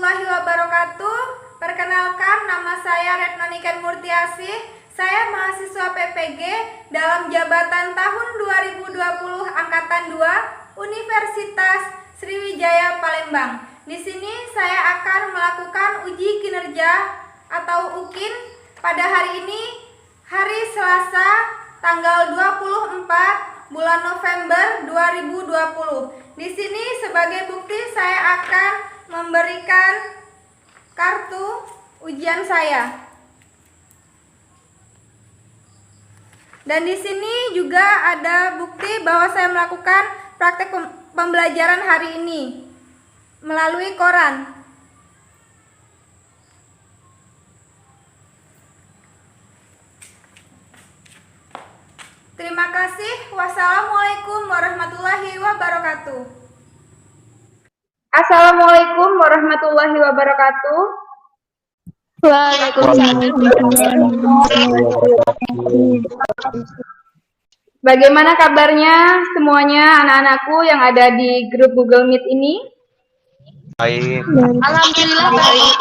warahmatullahi wabarakatuh. Perkenalkan, nama saya Retno Niken Murtiasih. Saya mahasiswa PPG dalam jabatan tahun 2020 angkatan 2 Universitas Sriwijaya Palembang. Di sini saya akan melakukan uji kinerja atau UKIN pada hari ini, hari Selasa, tanggal 24 bulan November 2020. Di sini sebagai bukti saya akan memberikan kartu ujian saya. Dan di sini juga ada bukti bahwa saya melakukan praktek pembelajaran hari ini melalui koran. Terima kasih. Wassalamualaikum warahmatullahi wabarakatuh. Assalamualaikum warahmatullahi wabarakatuh. Bagaimana kabarnya semuanya anak-anakku yang ada di grup Google Meet ini? Baik. Alhamdulillah baik.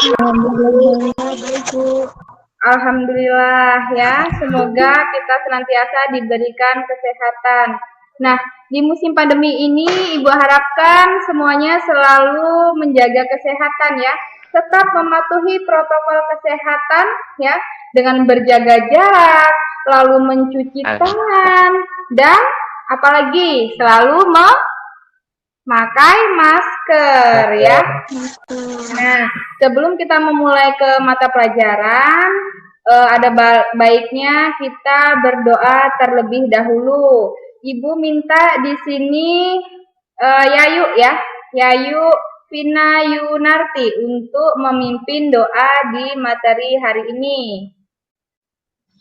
Alhamdulillah ya, semoga kita senantiasa diberikan kesehatan. Nah, di musim pandemi ini Ibu harapkan semuanya selalu menjaga kesehatan ya. Tetap mematuhi protokol kesehatan ya, dengan berjaga jarak, lalu mencuci tangan, dan apalagi selalu memakai masker ya. Nah, sebelum kita memulai ke mata pelajaran, ada baiknya kita berdoa terlebih dahulu. Ibu minta di sini Yayu ya, Yayu Vina Yunarti untuk memimpin doa di materi hari ini.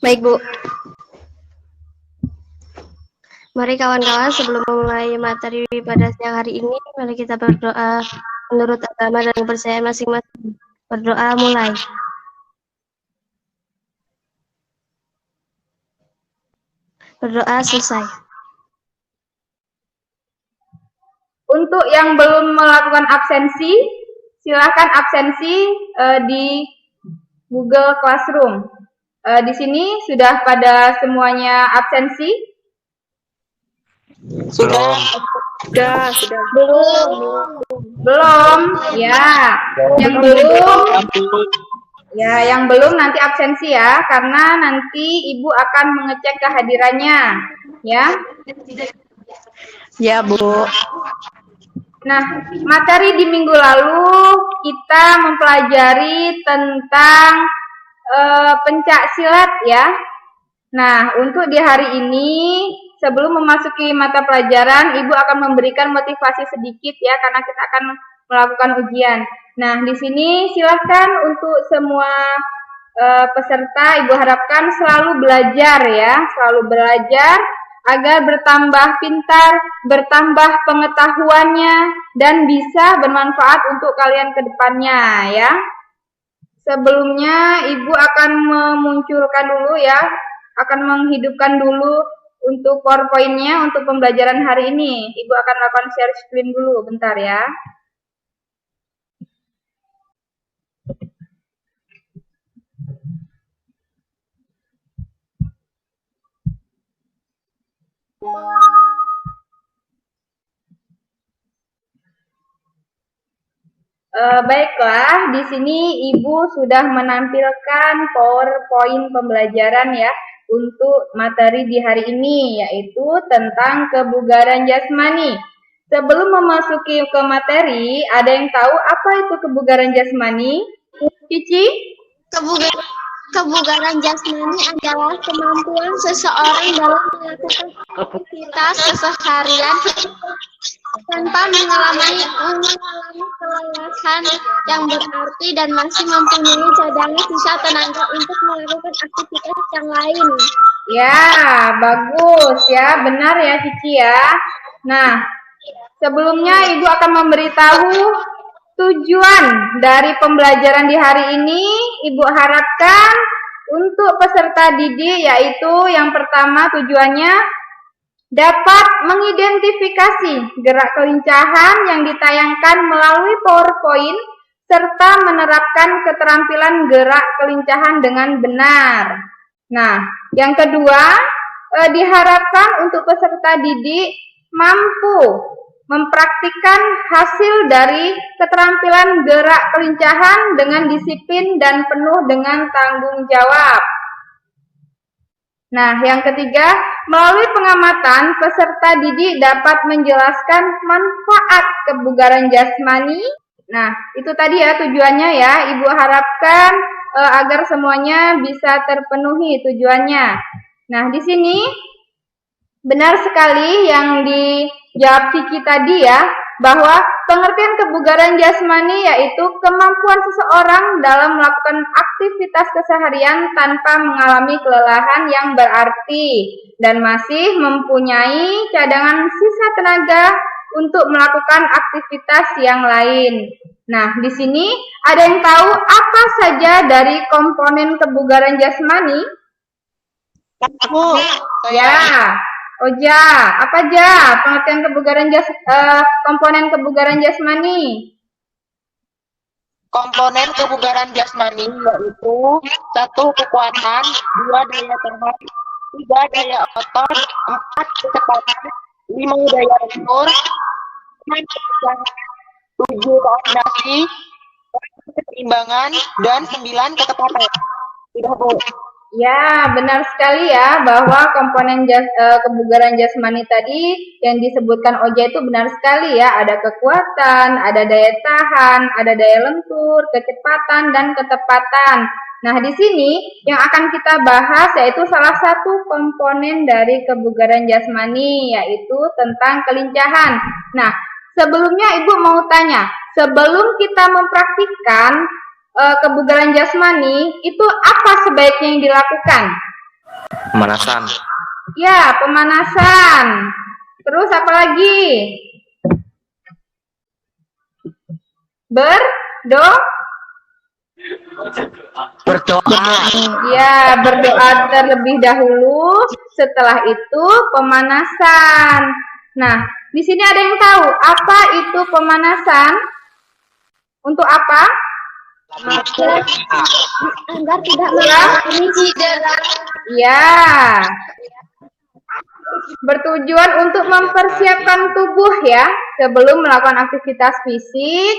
Baik, Bu. Mari kawan-kawan, sebelum memulai materi pada siang hari ini, mari kita berdoa menurut agama dan kepercayaan masing-masing. Berdoa mulai. Berdoa selesai. Untuk yang belum melakukan absensi, silakan absensi di Google Classroom. Di sini sudah pada semuanya absensi? Belum. Belum. Ya. Yang belum nanti absensi ya, karena nanti Ibu akan mengecek kehadirannya, ya. Ya, Bu. Nah, materi di minggu lalu kita mempelajari tentang pencak silat ya. Nah, untuk di hari ini sebelum memasuki mata pelajaran, Ibu akan memberikan motivasi sedikit ya, karena kita akan melakukan ujian. Nah, di sini silahkan untuk semua peserta, Ibu harapkan selalu belajar ya, selalu belajar agar bertambah pintar, bertambah pengetahuannya, dan bisa bermanfaat untuk kalian ke depannya ya. Sebelumnya Ibu akan memunculkan dulu ya, akan menghidupkan dulu untuk PowerPoint-nya untuk pembelajaran hari ini. Ibu akan lakukan share screen dulu, bentar ya. Baiklah, di sini Ibu sudah menampilkan PowerPoint pembelajaran ya untuk materi di hari ini, yaitu tentang kebugaran jasmani. Sebelum memasuki ke materi, ada yang tahu apa itu kebugaran jasmani? Cici? Kebugaran jasmani adalah kemampuan seseorang dalam melakukan aktivitas keseharian tanpa mengalami kelelahan yang berarti dan masih mempunyai cadangan sisa tenaga untuk melakukan aktivitas yang lain. Ya, bagus ya, benar ya Cici ya. Nah, sebelumnya Ibu akan memberitahu tujuan dari pembelajaran di hari ini. Ibu harapkan untuk peserta didik, yaitu yang pertama tujuannya dapat mengidentifikasi gerak kelincahan yang ditayangkan melalui PowerPoint serta menerapkan keterampilan gerak kelincahan dengan benar. Nah, yang kedua, diharapkan untuk peserta didik mampu mempraktikkan hasil dari keterampilan gerak kelincahan dengan disiplin dan penuh dengan tanggung jawab. Nah, yang ketiga, melalui pengamatan, peserta didik dapat menjelaskan manfaat kebugaran jasmani. Nah, itu tadi ya tujuannya ya, Ibu harapkan agar semuanya bisa terpenuhi tujuannya. Nah, di sini benar sekali yang dijawab Vicky tadi ya, bahwa pengertian kebugaran jasmani yaitu kemampuan seseorang dalam melakukan aktivitas keseharian tanpa mengalami kelelahan yang berarti dan masih mempunyai cadangan sisa tenaga untuk melakukan aktivitas yang lain. Nah, di sini ada yang tahu apa saja dari komponen kebugaran jasmani? Bu, Ya, Oja, apa aja pengertian komponen kebugaran jasmani? komponen kebugaran jasmani yaitu 1. Kekuatan, 2. Daya tahan, 3. Daya otot, 4. Kecepatan, 5. Daya lentur, 6. Ketegangan, 7. Koordinasi, 8. Keseimbangan, dan 9. Ketepatan. Sudah, Bu. Ya, benar sekali ya bahwa komponen kebugaran jasmani tadi yang disebutkan Oja itu benar sekali ya. Ada kekuatan, ada daya tahan, ada daya lentur, kecepatan, dan ketepatan. Nah, di sini yang akan kita bahas yaitu salah satu komponen dari kebugaran jasmani, yaitu tentang kelincahan. Nah, sebelumnya Ibu mau tanya, sebelum kita mempraktikkan kebugaran jasmani, itu apa sebaiknya yang dilakukan? Pemanasan. Ya, pemanasan. Terus apa lagi? Berdoa. Ya, berdoa terlebih dahulu. Setelah itu pemanasan. Nah, di sini ada yang tahu apa itu pemanasan? Untuk apa? Agar tidak mengalami cedera. Ya, bertujuan untuk mempersiapkan tubuh ya sebelum melakukan aktivitas fisik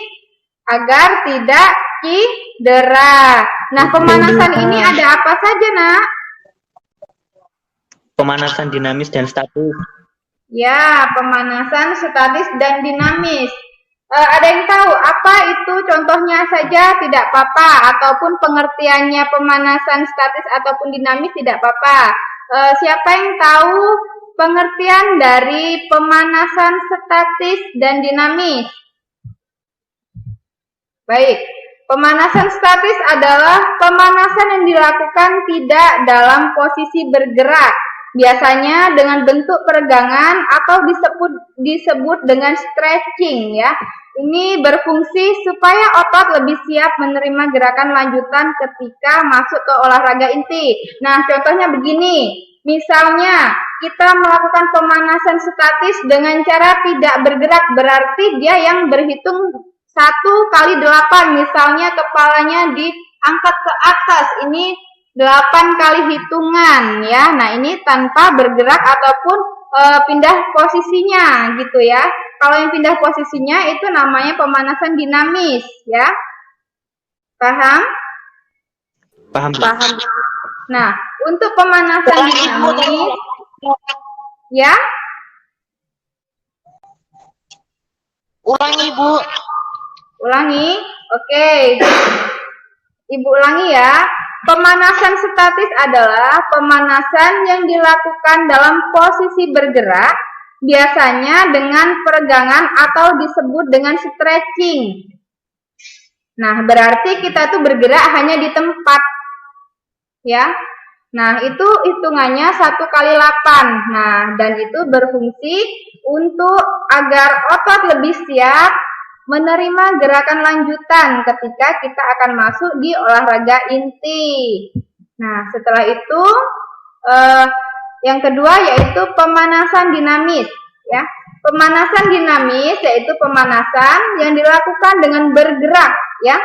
agar tidak cedera. Nah, pemanasan ini ada apa saja, Nak? Pemanasan dinamis dan statis. Ya, pemanasan statis dan dinamis. Ada yang tahu apa itu contohnya saja tidak apa-apa, ataupun pengertiannya pemanasan statis ataupun dinamis tidak apa-apa. Siapa yang tahu pengertian dari pemanasan statis dan dinamis? Baik, pemanasan statis adalah pemanasan yang dilakukan tidak dalam posisi bergerak, biasanya dengan bentuk peregangan atau disebut dengan stretching ya. Ini berfungsi supaya otot lebih siap menerima gerakan lanjutan ketika masuk ke olahraga inti. Nah, contohnya begini. Misalnya, kita melakukan pemanasan statis dengan cara tidak bergerak, berarti dia yang berhitung 1 kali 8. Misalnya kepalanya diangkat ke atas. Ini 8 kali hitungan ya. Nah, ini tanpa bergerak ataupun pindah posisinya gitu ya. Kalau yang pindah posisinya itu namanya pemanasan dinamis ya. Paham? Paham? Paham. Nah, untuk pemanasan dinamis ya. Ulangi, Bu. Ulangi. Oke. Ibu ulangi ya. Pemanasan statis adalah pemanasan yang dilakukan dalam posisi bergerak, biasanya dengan peregangan atau disebut dengan stretching. Nah, berarti kita tuh bergerak hanya di tempat. Ya. Nah, itu hitungannya 1 kali 8. Nah, dan itu berfungsi untuk agar otot lebih siap menerima gerakan lanjutan ketika kita akan masuk di olahraga inti. Nah, setelah itu yang kedua yaitu pemanasan dinamis ya. Pemanasan dinamis yaitu pemanasan yang dilakukan dengan bergerak ya,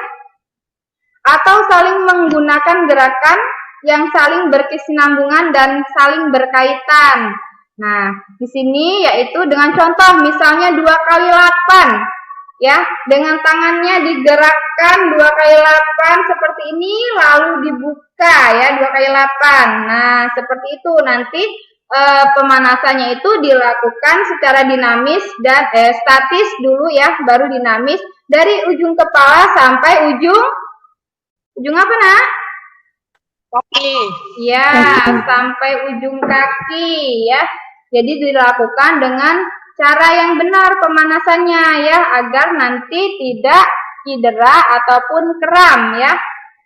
atau saling menggunakan gerakan yang saling berkesinambungan dan saling berkaitan. Nah, di sini yaitu dengan contoh misalnya 2 kali 8, ya, dengan tangannya digerakkan 2 kali 8 seperti ini, lalu dibuka ya 2 kali 8. Nah, seperti itu nanti pemanasannya itu dilakukan secara dinamis dan statis dulu ya, baru dinamis dari ujung kepala sampai ujung apa nak? Kaki. Ya, sampai ujung kaki ya. Jadi dilakukan dengan cara yang benar pemanasannya ya, agar nanti tidak cedera ataupun kram ya.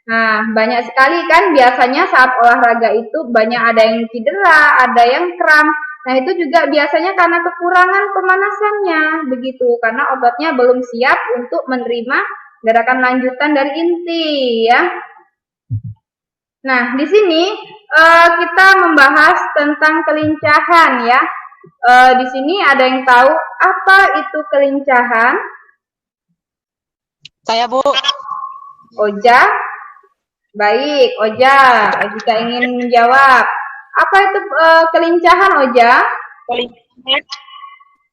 Nah, banyak sekali kan biasanya saat olahraga itu banyak ada yang cedera, ada yang kram. Nah, itu juga biasanya karena kekurangan pemanasannya begitu, karena ototnya belum siap untuk menerima gerakan lanjutan dari inti ya. Nah, di sini kita membahas tentang kelincahan ya. Di sini ada yang tahu apa itu kelincahan? Saya, Bu. Oja? Baik, Oja. Jika ingin menjawab, apa itu kelincahan, Oja?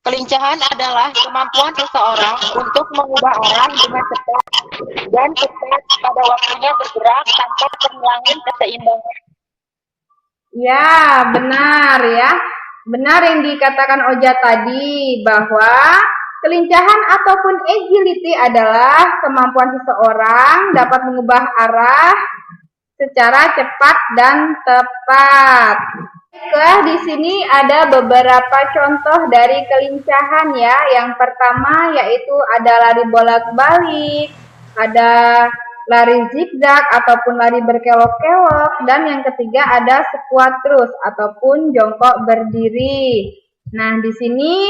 Kelincahan adalah kemampuan seseorang untuk mengubah arah dengan cepat dan cepat pada waktunya bergerak tanpa kehilangan keseimbangan. Ya, benar ya. Benar yang dikatakan Oja tadi, bahwa kelincahan ataupun agility adalah kemampuan seseorang dapat mengubah arah secara cepat dan tepat. Di sini ada beberapa contoh dari kelincahan ya. Yang pertama yaitu ada lari bolak-balik, ada lari zigzag ataupun lari berkelok-kelok, dan yang ketiga ada squat terus ataupun jongkok berdiri. Nah, di sini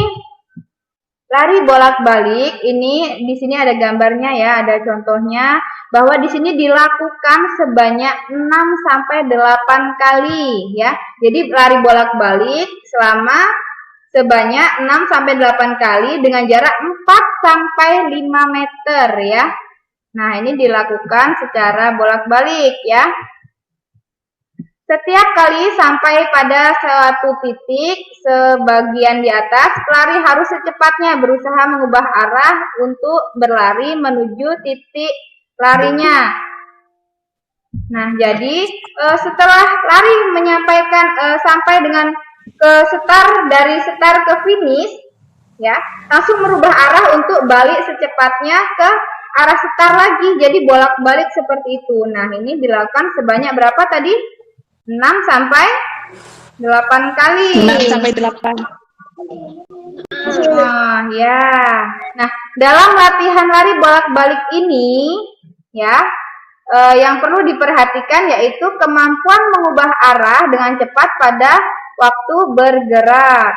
lari bolak-balik ini di sini ada gambarnya ya, ada contohnya bahwa di sini dilakukan sebanyak 6 sampai 8 kali ya. Jadi lari bolak-balik selama sebanyak 6 sampai 8 kali dengan jarak 4 sampai 5 meter ya. Nah, ini dilakukan secara bolak-balik ya. Setiap kali sampai pada suatu titik sebagian di atas, pelari harus secepatnya berusaha mengubah arah untuk berlari menuju titik larinya. Nah, jadi setelah lari menyampaikan sampai dengan ke dari start ke finish, ya, langsung merubah arah untuk balik secepatnya ke arah start lagi. Jadi bolak-balik seperti itu. Nah, ini dilakukan sebanyak berapa tadi? 6 sampai 8 kali. 6 sampai 8. Oh, ya. Nah, dalam latihan lari bolak-balik ini, ya, yang perlu diperhatikan yaitu kemampuan mengubah arah dengan cepat pada waktu bergerak.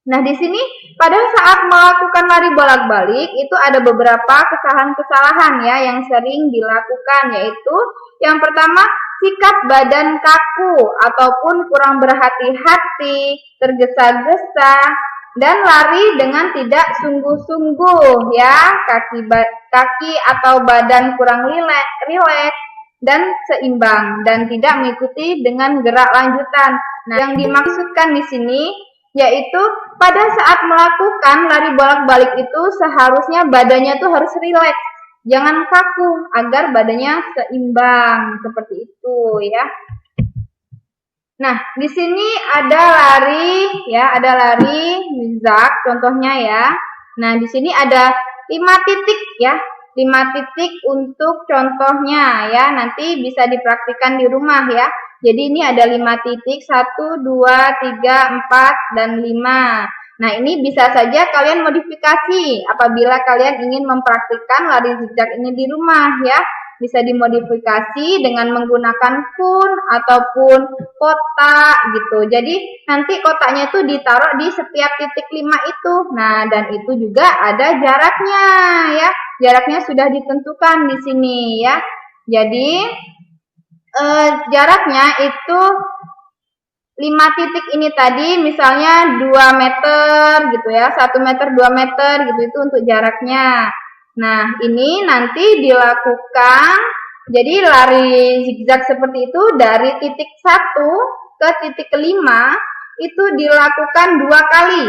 Nah, di sini pada saat melakukan lari bolak-balik itu ada beberapa kesalahan-kesalahan ya yang sering dilakukan, yaitu yang pertama, sikap badan kaku ataupun kurang berhati-hati, tergesa-gesa, dan lari dengan tidak sungguh-sungguh ya, kaki atau badan kurang rileks dan seimbang dan tidak mengikuti dengan gerak lanjutan. Nah, yang dimaksudkan di sini yaitu pada saat melakukan lari bolak-balik itu seharusnya badannya tuh harus rileks, jangan kaku agar badannya seimbang seperti itu ya. Nah, di sini ada lari ya, ada lari zigzag contohnya ya. Nah, di sini ada 5 titik ya. 5 titik untuk contohnya ya, nanti bisa dipraktikkan di rumah ya. Jadi ini ada 5 titik, 1, 2, 3, 4, dan 5. Nah, ini bisa saja kalian modifikasi apabila kalian ingin mempraktikkan lari zigzag ini di rumah ya. Bisa dimodifikasi dengan menggunakan kun ataupun kotak gitu. Jadi nanti kotaknya itu ditaruh di setiap titik 5 itu. Nah, dan itu juga ada jaraknya ya. Jaraknya sudah ditentukan di sini ya. Jadi jaraknya itu 5 titik ini tadi misalnya 2 meter gitu ya, 1 meter 2 meter gitu, itu untuk jaraknya. Nah, ini nanti dilakukan, jadi lari zigzag seperti itu dari titik 1 ke titik kelima itu dilakukan 2 kali.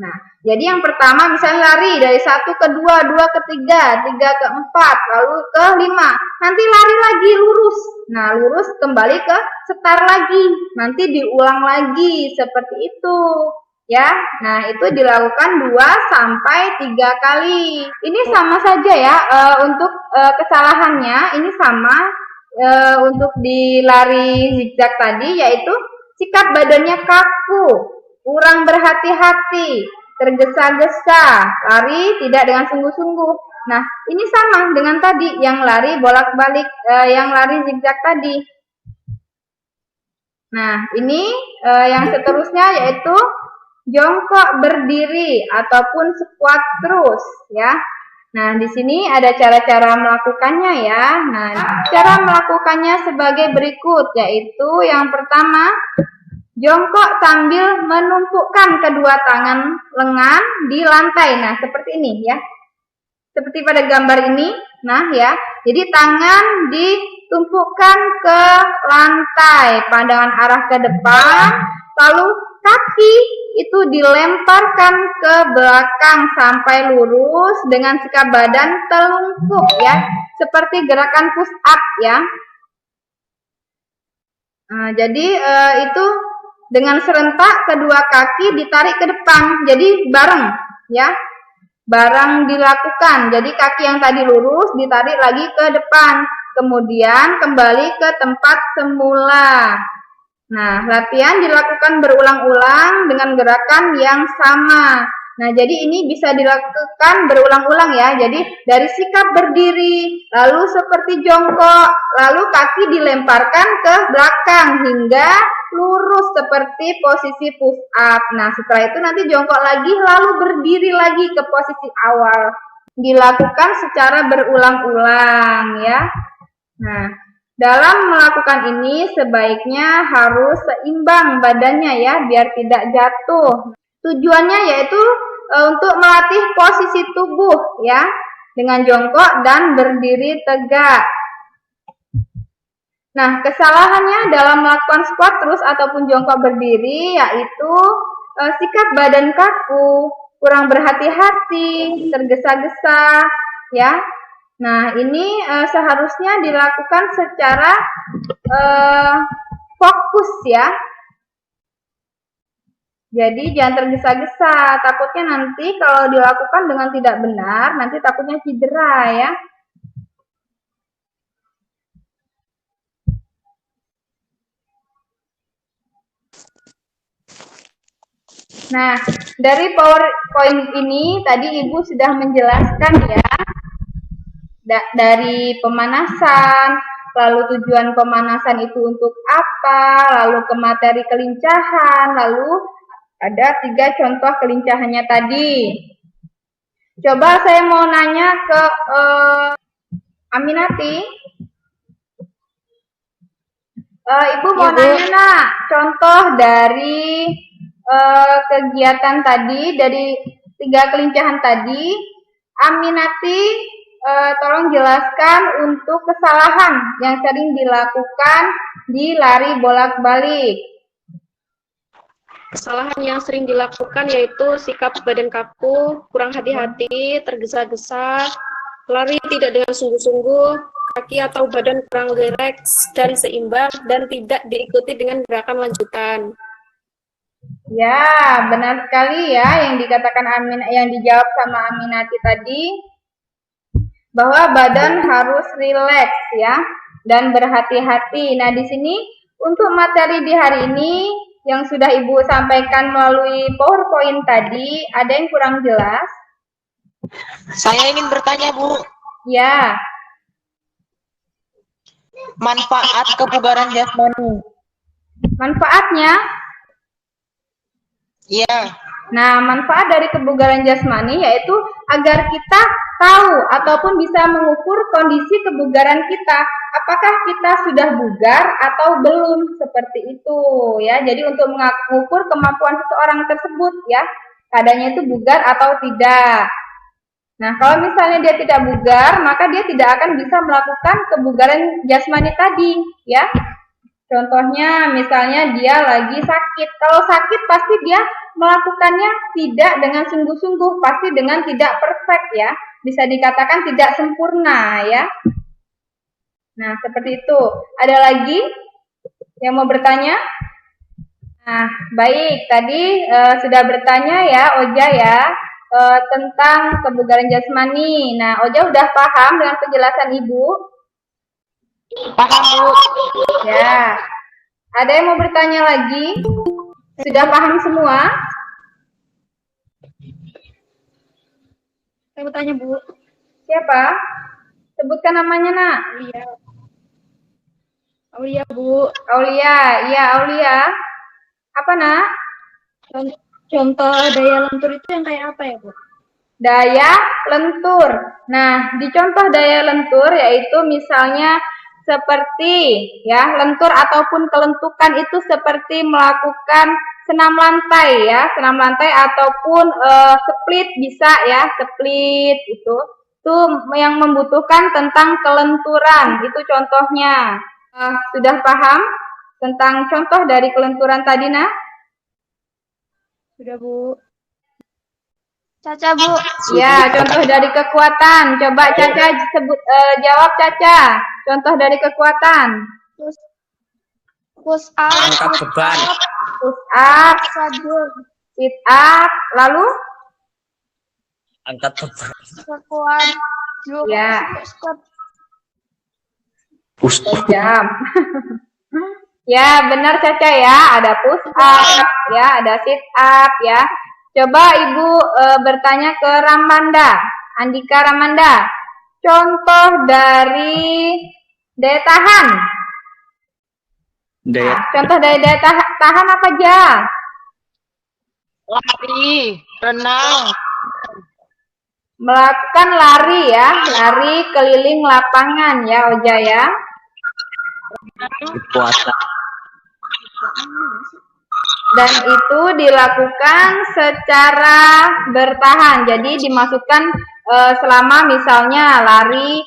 Nah, jadi yang pertama misalnya lari dari 1 ke 2, 2 ke 3, 3 ke 4, lalu ke 5. Nanti lari lagi lurus. Nah, lurus kembali ke start lagi. Nanti diulang lagi seperti itu. Ya, nah itu dilakukan 2 sampai 3 kali. Ini sama saja ya, untuk kesalahannya ini sama untuk di lari zigzag tadi, yaitu sikap badannya kaku, kurang berhati-hati, tergesa-gesa, lari tidak dengan sungguh-sungguh. Nah, ini sama dengan tadi yang lari bolak-balik, yang lari zigzag tadi. Nah, ini yang seterusnya yaitu jongkok berdiri ataupun squat terus ya. Nah, di sini ada cara-cara melakukannya ya. Nah, cara melakukannya sebagai berikut, yaitu yang pertama, jongkok sambil menumpukan kedua tangan lengan di lantai. Nah, seperti ini ya. Seperti pada gambar ini. Nah, ya. Jadi tangan ditumpukan ke lantai, pandangan arah ke depan, lalu kaki itu dilemparkan ke belakang sampai lurus dengan sikap badan telungkup ya, seperti gerakan push up ya. Nah, jadi itu dengan serentak kedua kaki ditarik ke depan, jadi bareng ya, bareng dilakukan. Jadi kaki yang tadi lurus ditarik lagi ke depan, kemudian kembali ke tempat semula. Nah, latihan dilakukan berulang-ulang dengan gerakan yang sama. Nah, jadi ini bisa dilakukan berulang-ulang ya. Jadi dari sikap berdiri, lalu seperti jongkok, lalu kaki dilemparkan ke belakang hingga lurus seperti posisi push up. Nah, setelah itu nanti jongkok lagi, lalu berdiri lagi ke posisi awal. Dilakukan secara berulang-ulang ya. Nah, dalam melakukan ini sebaiknya harus seimbang badannya ya, biar tidak jatuh. Tujuannya yaitu untuk melatih posisi tubuh ya, dengan jongkok dan berdiri tegak. Nah, kesalahannya dalam melakukan squat terus ataupun jongkok berdiri yaitu sikap badan kaku, kurang berhati-hati, tergesa-gesa ya. Nah, ini seharusnya dilakukan secara fokus ya. Jadi jangan tergesa-gesa, takutnya nanti kalau dilakukan dengan tidak benar, nanti takutnya cedera ya. Nah, dari PowerPoint ini tadi Ibu sudah menjelaskan ya, dari pemanasan, lalu tujuan pemanasan itu untuk apa, lalu ke materi kelincahan, lalu ada 3 contoh kelincahannya tadi. Coba saya mau nanya ke Aminati. Ibu mau nanya nak, contoh dari kegiatan tadi, dari 3 kelincahan tadi, Aminati tolong jelaskan untuk kesalahan yang sering dilakukan di lari bolak-balik. Kesalahan yang sering dilakukan yaitu sikap badan kaku, kurang hati-hati, tergesa-gesa, lari tidak dengan sungguh-sungguh, kaki atau badan kurang rileks dan seimbang, dan tidak diikuti dengan gerakan lanjutan. Ya, benar sekali ya yang dikatakan yang dijawab sama Aminati tadi, bahwa badan harus rileks ya dan berhati-hati. Nah, di sini untuk materi di hari ini yang sudah Ibu sampaikan melalui PowerPoint tadi, ada yang kurang jelas? Saya ingin bertanya, Bu. Ya. Manfaat kebugaran jasmani. Manfaatnya? Iya. Nah, manfaat dari kebugaran jasmani yaitu agar kita tahu ataupun bisa mengukur kondisi kebugaran kita. Apakah kita sudah bugar atau belum, seperti itu ya. Jadi untuk mengukur kemampuan seseorang tersebut ya, keadaannya itu bugar atau tidak. Nah, kalau misalnya dia tidak bugar, maka dia tidak akan bisa melakukan kebugaran jasmani tadi, ya. Contohnya, misalnya dia lagi sakit. Kalau sakit pasti dia melakukannya tidak dengan sungguh-sungguh, pasti dengan tidak perfect, ya. Bisa dikatakan tidak sempurna, ya. Nah, seperti itu. Ada lagi yang mau bertanya? Nah, baik. Tadi sudah bertanya ya, Oja ya. Tentang kebugaran jasmani. Nah, Oja udah paham dengan penjelasan Ibu? Paham, Bu. Ya. Ada yang mau bertanya lagi? Sudah paham semua? Saya mau tanya, Bu. Siapa? Sebutkan namanya, Nak. Aulia. Aulia, Bu. Aulia. Iya, Aulia. Apa, Nak? Contoh daya lentur itu yang kayak apa ya, Bu? Daya lentur. Nah, di contoh daya lentur yaitu misalnya seperti ya, lentur ataupun kelentukan itu seperti melakukan senam lantai ya, senam lantai ataupun split bisa ya, split itu yang membutuhkan tentang kelenturan. Itu contohnya. Sudah paham tentang contoh dari kelenturan tadi, Nak? Sudah, Bu. Caca, Bu. Ya, contoh dari kekuatan. Coba Caca jawab Caca. Contoh dari kekuatan. Push up. Angkat beban. Push up, Sajur. sit up, lalu Angkat beban. Sekuat. ya, Squat. jam. Ya, benar Caca ya. Ada push up, ya, ada sit up ya. Coba Ibu bertanya ke Ramanda, Andika Ramanda. Contoh dari daya tahan. Daya Nah, contoh dari daya tahan apa aja? Lari, renang, Melakukan lari ya, lari keliling lapangan ya Oja ya. Puasa. Dan itu dilakukan secara bertahan. Jadi dimasukkan selama misalnya lari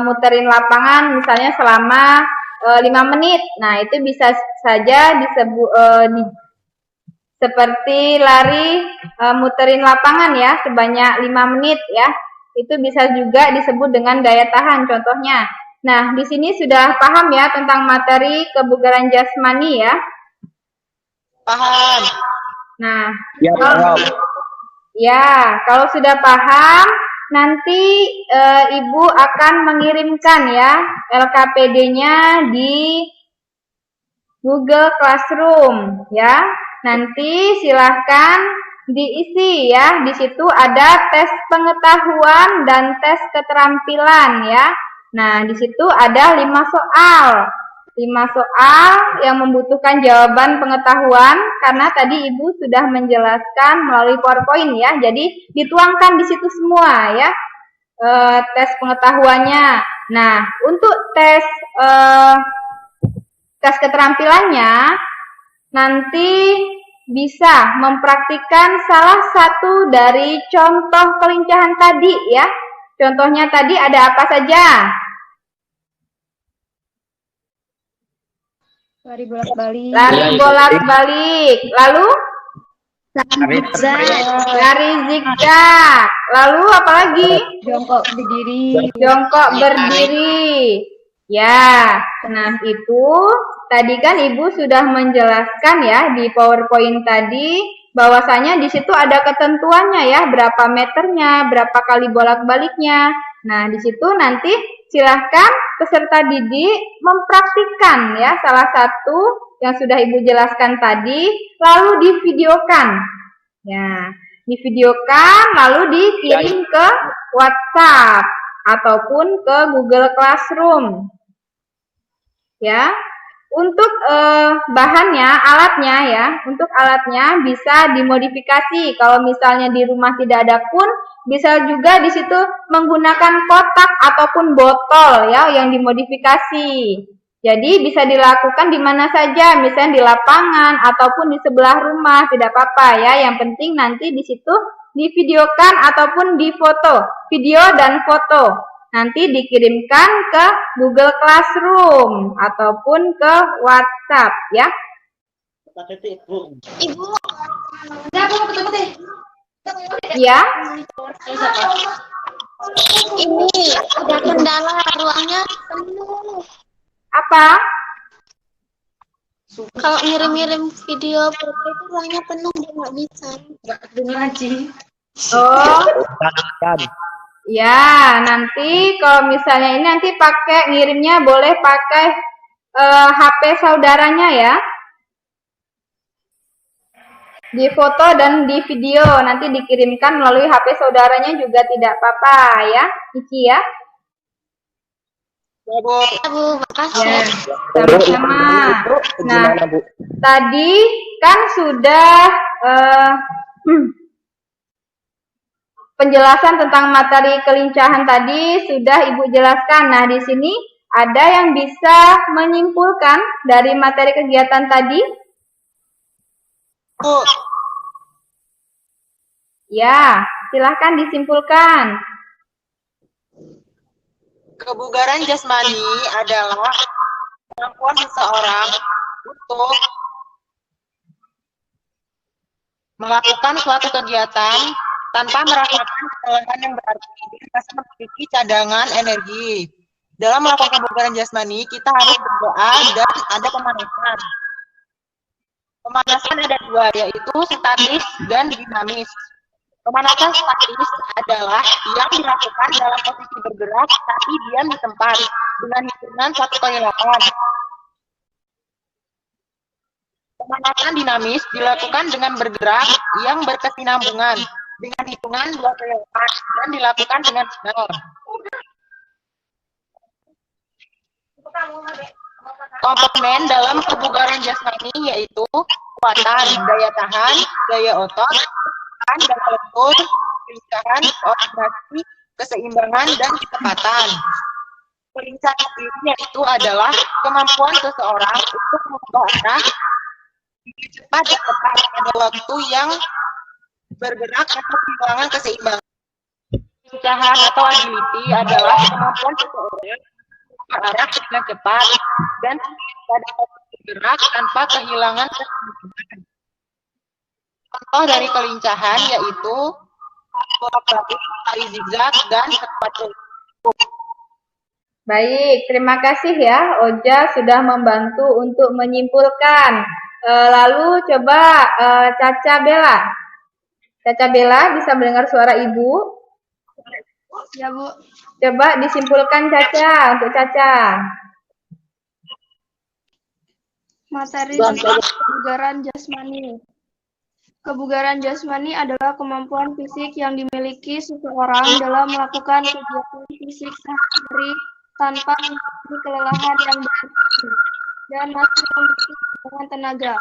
muterin lapangan misalnya selama 5 menit. Nah, itu bisa saja disebut seperti lari muterin lapangan ya sebanyak 5 menit ya. Itu bisa juga disebut dengan daya tahan contohnya. Nah, di sini sudah paham ya tentang materi kebugaran jasmani ya. paham. Nah, ya, kalau sudah paham, nanti Ibu akan mengirimkan ya LKPD-nya di Google Classroom ya. Nanti silahkan diisi ya. Di situ ada tes pengetahuan dan tes keterampilan ya. Nah, di situ ada 5 soal. 5 soal yang membutuhkan jawaban pengetahuan karena tadi Ibu sudah menjelaskan melalui PowerPoint ya. Jadi dituangkan di situ semua ya. Tes pengetahuannya. Nah, untuk tes keterampilannya nanti bisa mempraktikkan salah satu dari contoh kelincahan tadi ya. Contohnya tadi ada apa saja? Lari bolak-balik. Lari bolak-balik. Lalu? Lari zigzag. Lalu apa lagi? Jongkok berdiri. Jongkok berdiri. Ya, nah itu tadi kan Ibu sudah menjelaskan ya di PowerPoint tadi bahwasanya di situ ada ketentuannya ya, berapa meternya, berapa kali bolak-baliknya. Nah, di situ nanti silahkan peserta didik mempraktikkan ya salah satu yang sudah Ibu jelaskan tadi, lalu divideokan. Ya, divideokan lalu dikirim ke WhatsApp ataupun ke Google Classroom. Ya. Untuk bahannya, alatnya ya, untuk alatnya bisa dimodifikasi. Kalau misalnya di rumah tidak ada pun, bisa juga di situ menggunakan kotak ataupun botol ya yang dimodifikasi. Jadi bisa dilakukan di mana saja, misalnya di lapangan ataupun di sebelah rumah, tidak apa-apa ya. Yang penting nanti di situ divideokan ataupun difoto, video dan foto. Nanti dikirimkan ke Google Classroom ataupun ke WhatsApp ya. Ibu, Ya. ini ada kendala, ruangnya penuh. Apa? Kalau ngirim-ngirim video foto itu ruangnya penuh, dia nggak bisa. Oh. Ya, nanti kalau misalnya ini nanti pakai ngirimnya boleh pakai HP saudaranya ya. Di foto dan di video nanti dikirimkan melalui HP saudaranya juga tidak apa-apa ya, Cici ya. Ya, Bu. Ya, Bu, makasih. Ya, sama-sama. Nah, Gimana, Bu? tadi kan sudah penjelasan tentang materi kelincahan tadi sudah Ibu jelaskan. Nah, di sini ada yang bisa menyimpulkan dari materi kegiatan tadi? Bu, Ya, silahkan disimpulkan. kebugaran jasmani adalah kemampuan seseorang untuk melakukan suatu kegiatan tanpa merasakan kelelahan yang berarti dan masih memiliki cadangan energi. Dalam melakukan kebugaran jasmani, kita harus berdoa dan ada pemanasan. Pemanasan ada dua, yaitu statis dan dinamis. Pemanasan statis adalah yang dilakukan dalam posisi bergerak tapi diam di tempat dengan hitungan 1 kali 8. Pemanasan dinamis dilakukan dengan bergerak yang berkesinambungan dengan hitungan 2 kali 8 dan dilakukan dengan benar. Komponen dalam kebugaran jasmani yaitu kekuatan, daya tahan, daya otot, daya lentur, kelincahan, koordinasi, keseimbangan, dan kecepatan. Kelincahan ini yaitu adalah kemampuan seseorang untuk mengubah arah cepat dan tepat pada waktu yang bergerak atau kehilangan keseimbangan. Kelincahan atau agility adalah kemampuan seseorang arah dengan cepat dan pada waktu bergerak tanpa kehilangan keseimbangan. Contoh dari kelincahan yaitu bolak-balik, tali zigzag, dan sepatu. Baik, terima kasih ya Oja sudah membantu untuk menyimpulkan. Lalu coba Caca Bella. Caca Bella bisa mendengar suara Ibu? Ya, Bu. Coba disimpulkan Caca untuk Caca. Materi tentang kebugaran jasmani. Kebugaran jasmani adalah kemampuan fisik yang dimiliki seseorang dalam melakukan kegiatan fisik sehari-hari tanpa mengalami kelelahan yang berarti dan masih memiliki cadangan tenaga.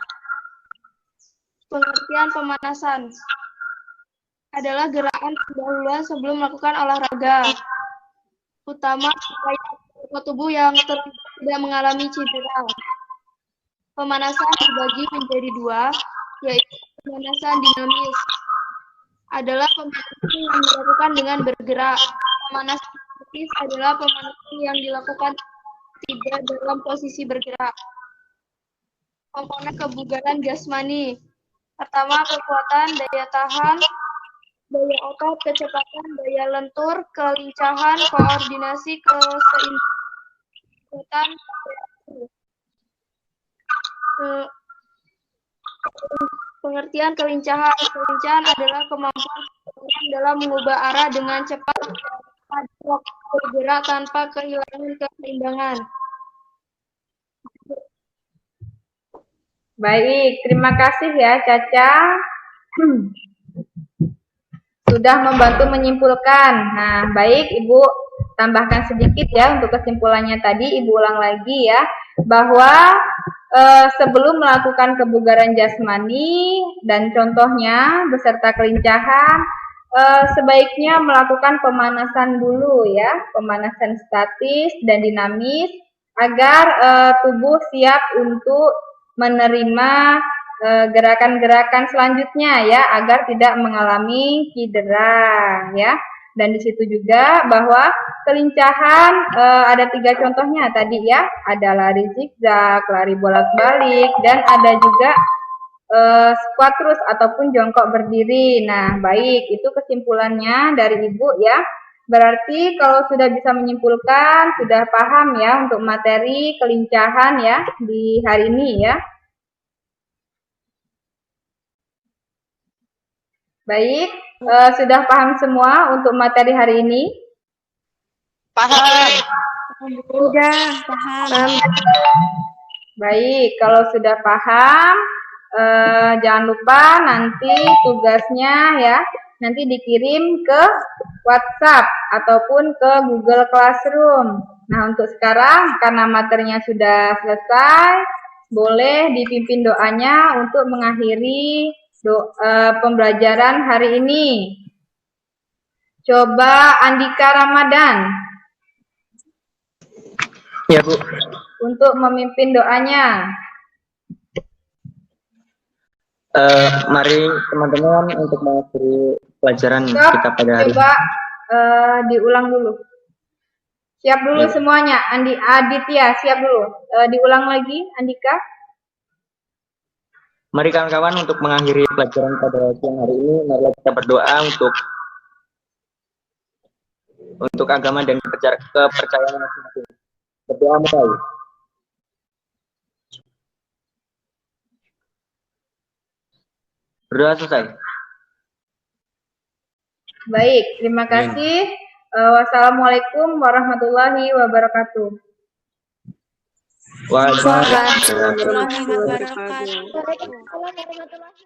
Pengertian pemanasan adalah gerakan pendahuluan sebelum melakukan olahraga, utama supaya tubuh yang tidak mengalami cedera. Pemanasan dibagi menjadi dua, yaitu pemanasan dinamis adalah pemanasan yang dilakukan dengan bergerak. Pemanasan statis adalah pemanasan yang dilakukan tidak dalam posisi bergerak. Komponen kebugaran jasmani. Pertama, kekuatan, daya tahan, daya otot, kecepatan, daya lentur, kelincahan, koordinasi, keseimbangan. Pengertian kelincahan. Kelincahan adalah kemampuan seseorang dalam mengubah arah dengan cepat pada waktu bergerak tanpa kehilangan keseimbangan. Baik, terima kasih ya Caca. Sudah membantu menyimpulkan. Nah, baik Ibu tambahkan sedikit ya untuk kesimpulannya tadi. Ibu ulang lagi ya, bahwa sebelum melakukan kebugaran jasmani dan contohnya beserta kelincahan, sebaiknya melakukan pemanasan dulu ya, pemanasan statis dan dinamis agar tubuh siap untuk menerima gerakan-gerakan selanjutnya ya agar tidak mengalami cedera ya. Dan di situ juga bahwa kelincahan ada 3 contohnya tadi ya, ada lari zigzag, lari bolak-balik, dan ada juga squat terus ataupun jongkok berdiri. Nah, baik, itu kesimpulannya dari Ibu ya. Berarti kalau sudah bisa menyimpulkan, sudah paham ya untuk materi kelincahan ya di hari ini ya. Baik, sudah paham semua untuk materi hari ini? Paham. Sudah paham. Baik, kalau sudah paham, jangan lupa nanti tugasnya ya, nanti dikirim ke WhatsApp ataupun ke Google Classroom. Nah, untuk sekarang karena materinya sudah selesai, boleh dipimpin doanya untuk mengakhiri pembelajaran hari ini. Coba Andika Ramadan. Ya, Bu. Untuk memimpin doanya. Mari teman-teman untuk mengakhiri pelajaran Stop, kita pada hari ini. coba diulang dulu. Siap dulu Ya. semuanya. Aditya, siap dulu. Diulang lagi, Andika. Mari kawan-kawan untuk mengakhiri pelajaran pada siang hari ini, marilah kita berdoa untuk agama dan kepercayaan masing-masing. Berdoa mulai. Berdoa selesai. Baik, terima kasih. Wassalamualaikum warahmatullahi wabarakatuh. Waalaikumsalam. Waalaikumsalam warahmatullahi wabarakatuh.